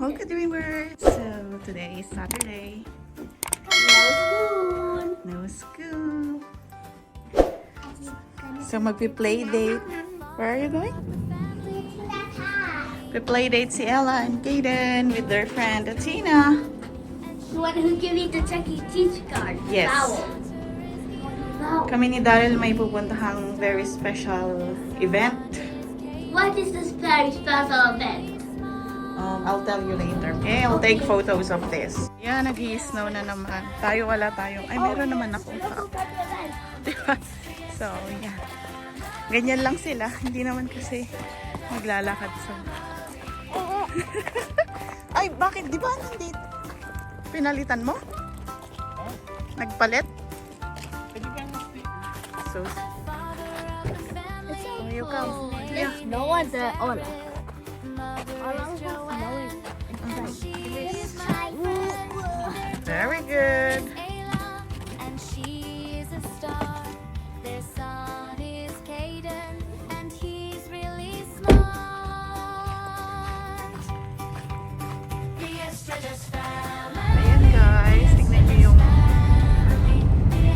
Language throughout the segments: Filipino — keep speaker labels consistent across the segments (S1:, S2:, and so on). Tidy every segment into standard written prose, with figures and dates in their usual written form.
S1: Okay, dreamers. So today is Saturday. No school. So magpi-play date. Where are you going? Play date si Ella and Kaden with their friend Athena.
S2: The one who gave me the Chuck E. Cheese card.
S1: Yes.
S2: Vowel.
S1: Kami ni Daryl may pupuntahang very special event.
S2: What is this very special event?
S1: I'll tell you later, okay? I'll take photos of this. Yan, nag-i-snow na naman. Tayo, wala tayo. Ay, meron naman akong cup. Diba? So, yan. Ganyan lang sila. Hindi naman kasi maglalakad. So. Ay, bakit? Di ba nandito? Pinalitan mo? Nagpalit? So, you come. Yeah.
S2: No one's at all.
S1: Very good.
S3: And she is a star. Their son is Caden, and he's really smart. The Estrellas family.
S1: Ayan guys, tignan nyo yung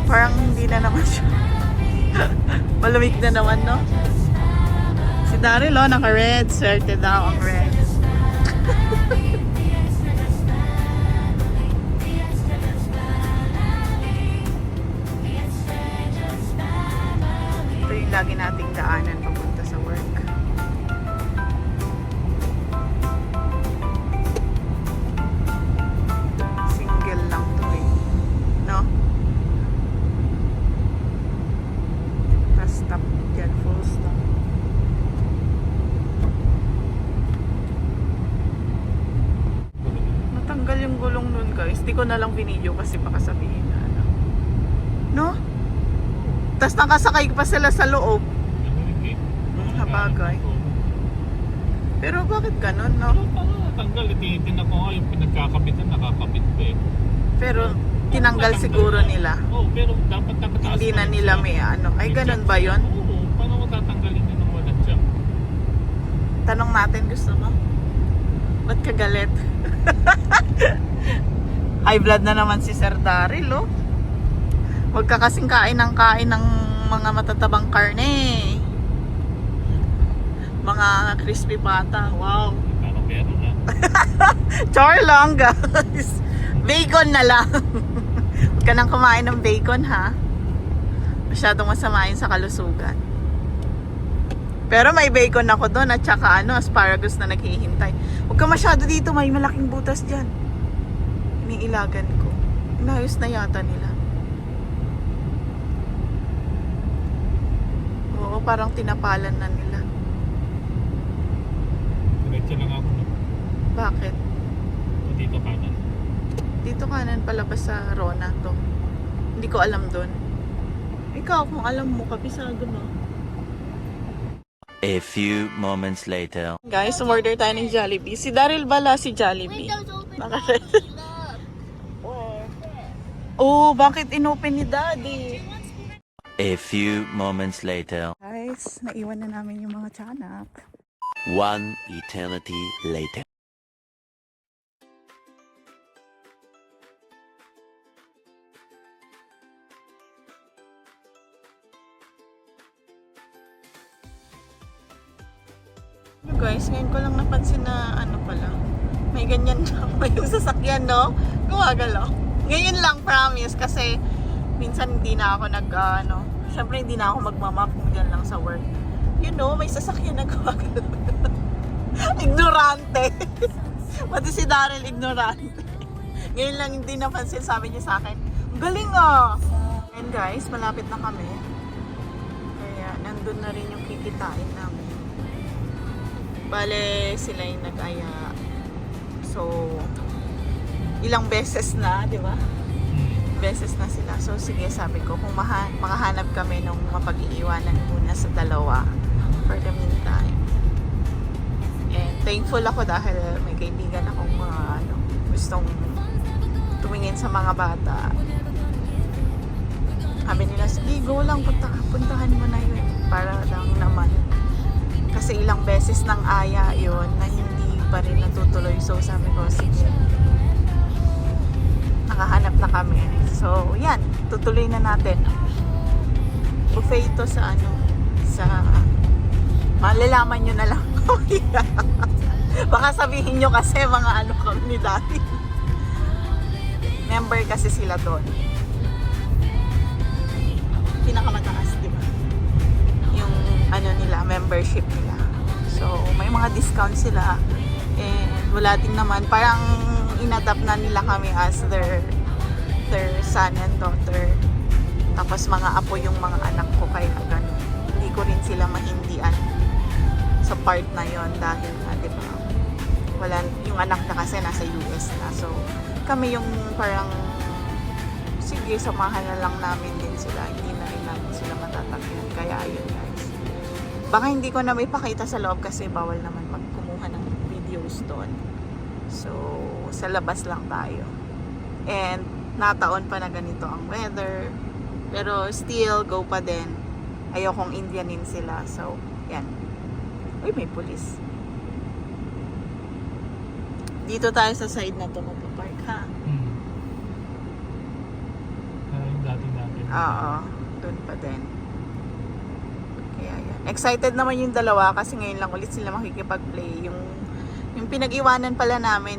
S1: parang hindi na naman siya. Malamig na naman, no? Si Daryl, oh, naka-red. Swerte daw ang red. Ito yung lagi nating daanan papunta sa work. Single lang to eh. No? Tapos stop dyan, full stop. Natanggal yung gulong nun guys. Di ko na lang binidyo kasi baka sabihin na ano. No? Tapos nakasakay pa sila sa loob. Habagay. Pero bakit ganun, no?
S4: Tanggal, tinitin ako nga yung pinagkakabit na nakakabit pa eh.
S1: Pero tinanggal siguro nila.
S4: Oo, pero dapat nakataas.
S1: Hindi na nila may ano. Ay, ganun ba yun?
S4: Oo, paano mo tatanggalin yun ng walang jack?
S1: Tanong natin, gusto mo? Ba't ka galit? High blood na naman si Sir Daryl, oh. Huwag ka kasing kain ng mga matatabang karne. Mga crispy pata. Wow.
S4: Parang meron na.
S1: Char lang, guys. Bacon na lang. Huwag ka nang kumain ng bacon, ha? Masyadong masama yun sa kalusugan. Pero may bacon ako doon at saka asparagus na naghihintay. Huwag ka masyado dito, may malaking butas dyan. Iniilagan ko. Inayos na yata nila. Oo, parang tinapalan na nila.
S4: Diretso lang ako. No?
S1: Bakit?
S4: O dito kanan.
S1: Dito kanan palabas sa Rona to. Hindi ko alam doon. Ikaw, kung alam mo, kabisado mo.
S5: A few moments later.
S1: Guys, umorder tayo ng Jollibee. Si Daryl bala si Jollibee. Oh, bakit inopen ni Daddy?
S5: A few moments later.
S1: Guys, naiwan na namin yung mga tiyanak.
S5: One eternity later.
S1: Guys, ngayon ko lang napansin na pala. May ganyan na. May yung sasakyan, no? Gumagalaw. Ngayon lang, promise. Kasi minsan hindi na ako syempre hindi na ako magmamap kung dyan lang sa work. You know, may sasakyan na gumagalaw. Ignorante. Pati si Daryl, ignorante. Ngayon lang hindi napansin, sabi niya sa akin, galing ah! And guys, malapit na kami. Kaya nandun na rin yung kikitain namin. Bale, sila yung nag-aya. So, ilang beses na, di ba? Beses na sila. So, sige, sabi ko, kung makahanap kami nung mapag-iiwanan muna. na sa dalawa for the meantime. And thankful ako dahil may kaibigan akong mga gustong tumingin sa mga bata. Sabi nila, sige, go lang, puntahan mo na yun. Para lang naman. Kasi ilang beses ng aya yun na hindi pa rin natutuloy. So sabi ko, sige, nakahanap na kami. So, yan, tutuloy na natin. Buffet ito sa malalaman nyo na lang. Baka sabihin nyo kasi mga kami ni Daddy. Member kasi sila doon. Pinakamataas, di ba? Yung nila, membership nila. So, may mga discount sila. And wala din naman, parang inadapt na nila kami as their son and daughter. Tapos mga apo yung mga anak ko, kaya ganun. Hindi ko rin sila mahindian sa part na yon dahil di ba, wala, yung anak na kasi nasa US na. So, kami yung parang sige, samahan na lang namin din sila. Hindi na rin namin sila matatakyan. Kaya ayun guys. Baka hindi ko na may pakita sa loob kasi bawal naman magkumuha ng videos doon. So, sa labas lang tayo. And nataon pa na ganito ang weather. Pero still, go pa din. Ayokong Indianin sila. So, yan. Uy, may pulis. Dito tayo sa side na to magpa-park, ha?
S4: Yung dati.
S1: Oo, doon pa din. Kaya yan. Excited naman yung dalawa kasi ngayon lang ulit sila makikipag-play. Yung pinag-iwanan pala namin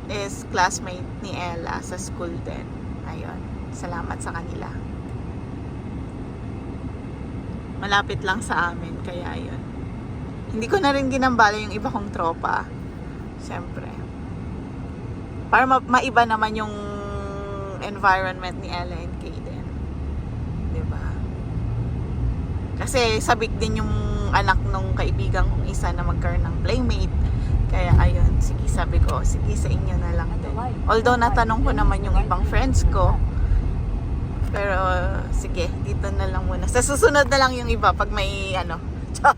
S1: is classmate ni Ella sa school din. Ayun. Salamat sa kanila. Malapit lang sa amin, kaya ayun. Hindi ko na rin ginambala yung iba kong tropa. Siyempre. Para maiba naman yung environment ni Ella and Kaden. Diba? Kasi sabik din yung anak nung kaibigan kong isa na magkaroon ng playmate. Kaya ayun, sige, sabi ko, sige sa inyo na lang din. Although natanong ko naman yung ibang friends ko. Pero sige, dito na lang muna. Sa susunod na lang yung iba pag may char.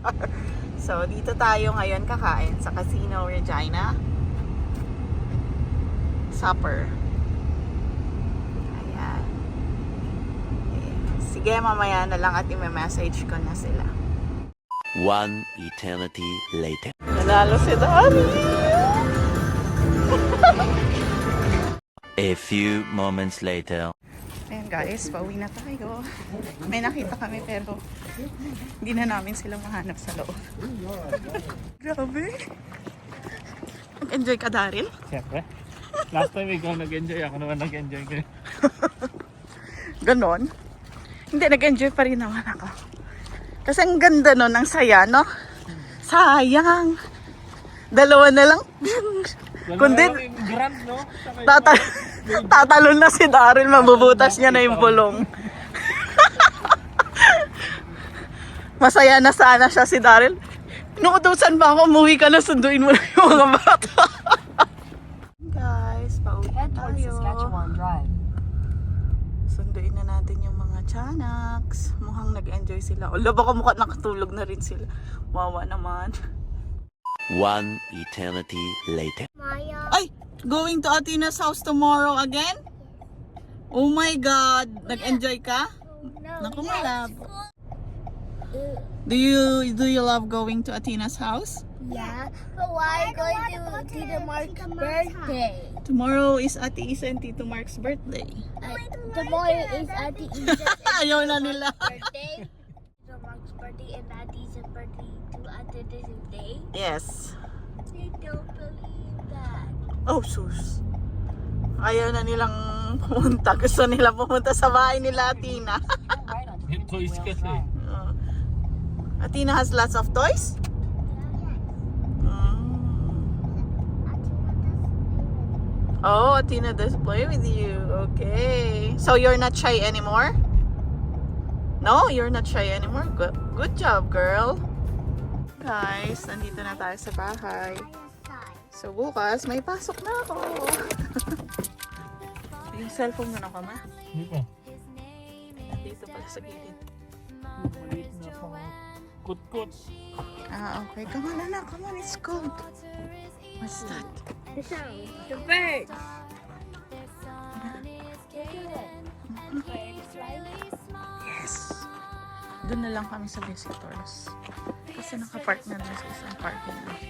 S1: So, dito tayo ngayon kakain sa Casino Regina. Supper. Ayan. Sige, mamaya na lang at i-message ko na sila.
S5: One eternity later.
S1: Nanalo si Daddy!
S5: A few moments later.
S1: Ayan guys, pauwi na tayo. May nakita kami pero hindi na namin sila mahanap sa loob. Grabe! Nag-enjoy ka, Daryl?
S4: Siyempre. Last time ikaw nag-enjoy, ako naman nag-enjoy ko.
S1: Ganon? Hindi, nag-enjoy pa rin naman ako. Kasi ang ganda nun, ang saya, no? Sayang! Dalawa na lang. Kundi,
S4: Grand, no?
S1: tatalon na si Daryl, mabubutas niya na yung bulong. Masaya na sana siya si Daryl. Nuutusan ba ako, umuwi ka na, sunduin mo na yung mga bata. Guys, pauwi na tayo. Sunduin na natin yung mga tiyanaks. Mukhang nag-enjoy sila. Ala, baka mukha nakatulog na rin sila. Wawa naman.
S5: One eternity later.
S1: Ay! Going to Athena's house tomorrow again? Oh my God! Nag-enjoy ka? Naku, malabo. Do you love going to Athena's house?
S2: Yeah, but why are you going to Tito Mark's birthday?
S1: Tomorrow is Ate Isa and Tito Mark's birthday.
S2: Tomorrow is Ate Isa's
S1: Ayaw na nila.
S2: birthday. Tito Mark's birthday and Ate Isa's birthday too at the same day.
S1: Yes.
S2: I don't believe that.
S1: Oh, sus. Ayaw na nilang pumunta. Gusto nila pumunta sa bahay nila, Athena.
S4: Yung toys kasi.
S1: Athena has lots of toys? Oh, Athena does play with you. Okay. So you're not shy anymore? No, you're not shy anymore. Good job, girl. Guys, nandito na tayo sa bahay. So bukas, may pasok na ako. Yung cellphone mo na ka, ma?
S4: Hindi pa.
S1: Dito pala sa gilid.
S4: Maliit na pa. Kut-kut.
S1: Ah, okay. Come on, anak. Come on, it's cold. What's that?
S2: The sound. The birds.
S1: Yes. Doon na lang kami sa visitors. Kasi nakapark na doon sa isang parking lot.